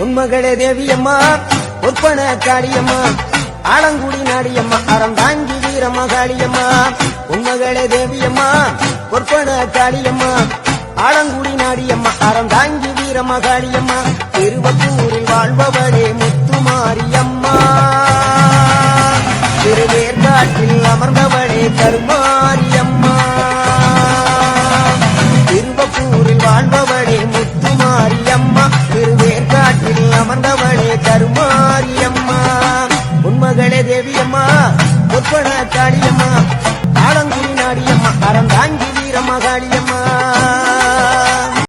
உன்மகளே தேவியம்மா ஒப்பன காளியம்மா ஆலங்குடி நாடியம்மா அறந்தாங்கி வீரம்மா காளியம்மா உன்மகளே தேவியம்மா ஒப்பன காளியம்மா ஆலங்குடி நாடியம்மா அறந்தாங்கி வீரம்மா காளியம்மா திருவத்தூரில் வாழ்பவளே முத்துமாரியம்மா திருவேற்காட்டில் அமர்ந்தவளே கருமாரியம்மா திருவத்தூரில் வாழ்பவளே முத்துமாரியம்மா திருவேற்காட்டில் அமர்ந்தவளே கருமாரியம்மா உன்மகளே தேவியம்மா ஒப்பன காளி